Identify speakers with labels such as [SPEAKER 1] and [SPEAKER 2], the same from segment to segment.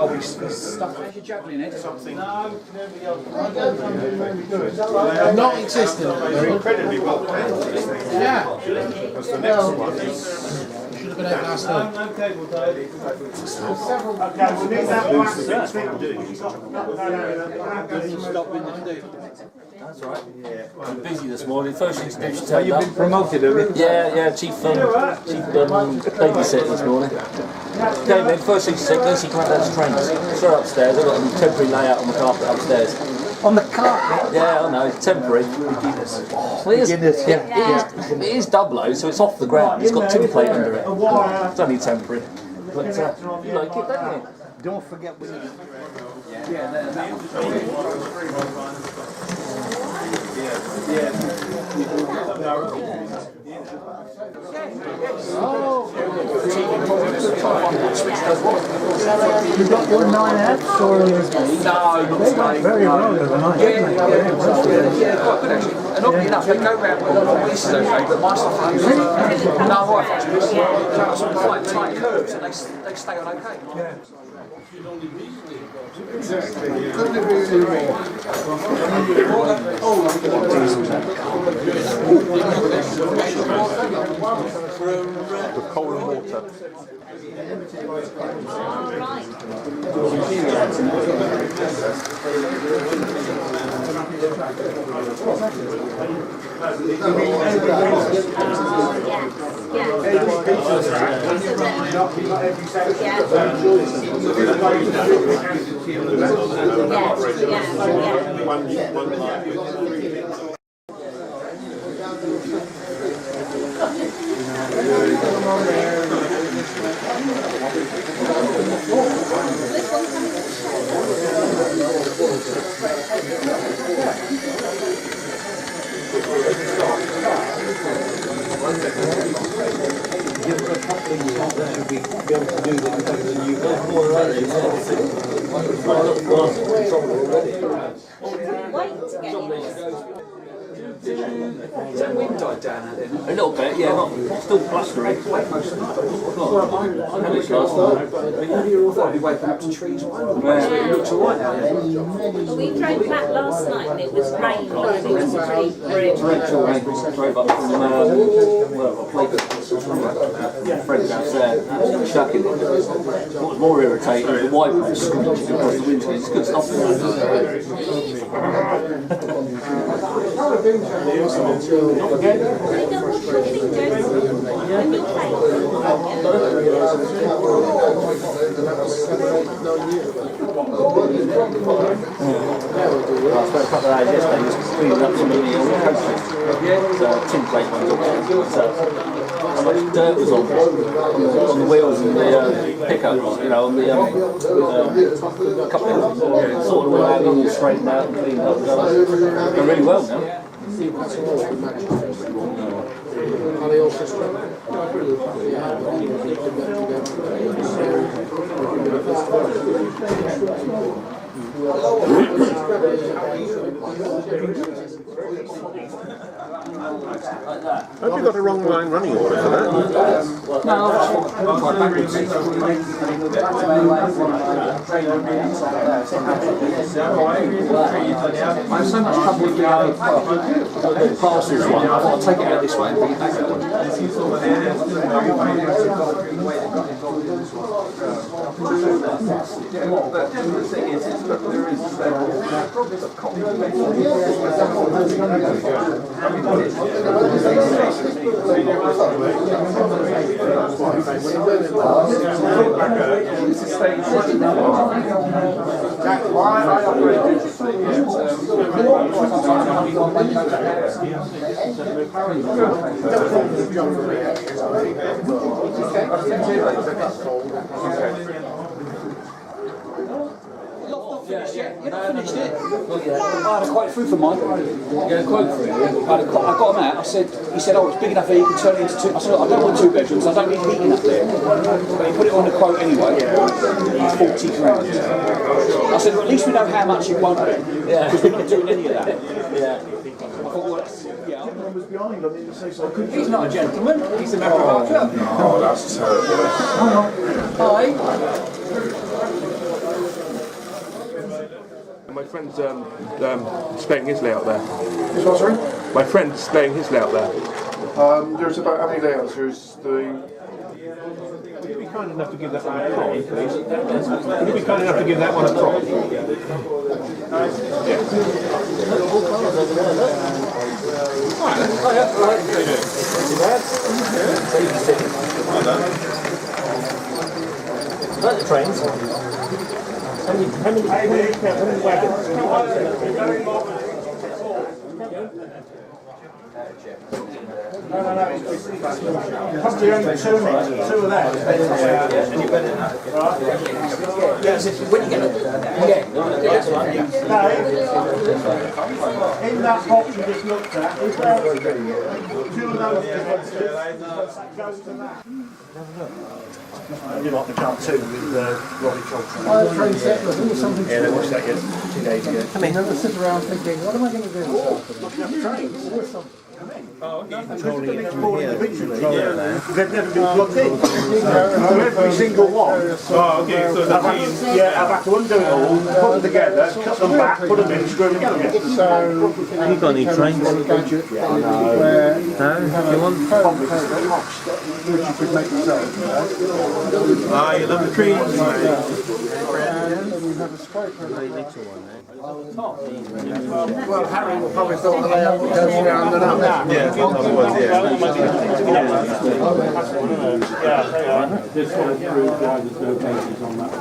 [SPEAKER 1] Oh, he's stuck with your juggling it. Something. No,
[SPEAKER 2] not existent.
[SPEAKER 3] They're incredibly well planned.
[SPEAKER 2] Yeah.
[SPEAKER 3] Because the next one is.
[SPEAKER 2] Should have been out last night.
[SPEAKER 3] Okay, we'll need that one.
[SPEAKER 4] That's right. I'm busy this morning. First thing to do is
[SPEAKER 3] Oh,
[SPEAKER 4] turn
[SPEAKER 3] you've
[SPEAKER 4] up.
[SPEAKER 3] been promoted, have you?
[SPEAKER 4] Yeah, chief babysitter this morning. Okay, then first thing she said, go see Granddad's trains. It's right upstairs. I've got a temporary layout on the carpet upstairs.
[SPEAKER 3] On the carpet?
[SPEAKER 4] Yeah, I know, it's temporary. Well, it is double O, so it's off the ground. It's got tin plate under it. It's only temporary. But you like it, don't you?
[SPEAKER 3] Don't forget we.
[SPEAKER 2] You got your 9 apps or
[SPEAKER 1] no,
[SPEAKER 2] they went very well the other night.
[SPEAKER 1] Yeah, quite good actually. And oddly enough, they go round with a lot of pieces, okay, but my stuff no, I've actually some quite tight curves and they stay on okay. Yeah.
[SPEAKER 2] Exactly.
[SPEAKER 3] With coal and water.
[SPEAKER 1] Has that wind died down out there?
[SPEAKER 4] A little bit, yeah, not still blustery.
[SPEAKER 1] I thought I'd be waking up to trees. It looks alright now.
[SPEAKER 5] We drove back last night and it was raining and it was pretty grim.
[SPEAKER 4] Drove up from friends downstairs, chucking it. What was more irritating was the wipers screeching across the windscreen. It's good stuff. I spent a couple of hours yesterday just cleaning up some of the coasters. Tin plate ones. How much dirt was on the wheels and the pickups, you know, on the couple of sort of all out and straightened out and cleaned up. They're really well now.
[SPEAKER 3] Have you got a wrong line running order for that?
[SPEAKER 1] No, I'm quite backwards. I have so much trouble with the parcels one. I'll take it out this way and bring it back that way. But the thing is that there is Finished yet? You're not finished it? I had a quote through for mine. You had a quote for it? I got him out. He said, oh, it's big enough here, you can turn it into two. I said, I don't want 2 bedrooms, I don't need heating up there. But he put it on the quote anyway. It's 40 grand. I said, well, at least we know how much it won't be. Because we're not doing any of that. I thought, well, that's, yeah. He's not a gentleman, he's a member of our club.
[SPEAKER 3] Oh, that's terrible.
[SPEAKER 1] Hi.
[SPEAKER 3] My friend's displaying his layout there.
[SPEAKER 6] Is what, sorry?
[SPEAKER 3] My friend's displaying his layout there.
[SPEAKER 6] There's about how many layouts there's doing?
[SPEAKER 3] Would you be kind enough to give that one a prod, please? Would you be kind enough to give that one a prod?
[SPEAKER 4] Like the trains. How many wagons?
[SPEAKER 6] Probably only two of that.
[SPEAKER 1] When you get it,
[SPEAKER 6] In that box you just looked at, is there two of those goes to that? I did like the jump too with Robbie Johnson.
[SPEAKER 2] Train set, I think something.
[SPEAKER 6] Yeah, they watched that 2 days ago.
[SPEAKER 2] I mean, never sit around thinking, what am I going to do this afternoon?
[SPEAKER 6] They've never been plugged in. So every single one.
[SPEAKER 3] Oh, okay, so that means...
[SPEAKER 6] Yeah, I've had to undo it all, put them together, cut them back, put them in, screw them together.
[SPEAKER 2] So,
[SPEAKER 7] Have you got any trains?
[SPEAKER 2] gadget where you have a phone code which you could make yourself.
[SPEAKER 3] Ah, you love the trees, mate.
[SPEAKER 2] And you have a scraper. Well, Harry will probably thought the layout that goes around and up.
[SPEAKER 3] Yeah, that was,
[SPEAKER 4] This one proves why there's no cases on that.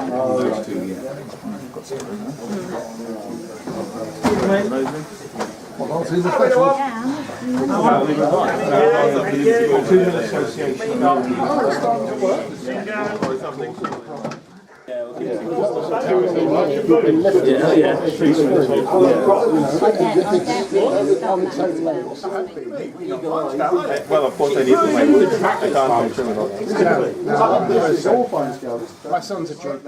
[SPEAKER 2] Well, through the special.
[SPEAKER 6] Two-minute association.
[SPEAKER 3] well, of course I need to my wood. I can't control
[SPEAKER 2] It's all fine skills. My son's a joke.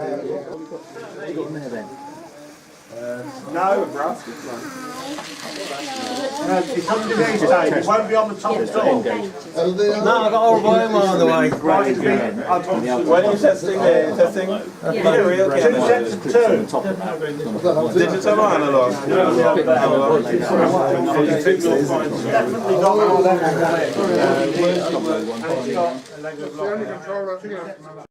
[SPEAKER 6] No, bro. It's 100 days today. It won't be on the top at all.
[SPEAKER 7] No, I've got horrible on the way.
[SPEAKER 6] Right, it's been.
[SPEAKER 3] When you testing the testing? Real
[SPEAKER 6] 2 sets of 2.
[SPEAKER 3] Digital or analog?
[SPEAKER 6] Definitely got all that.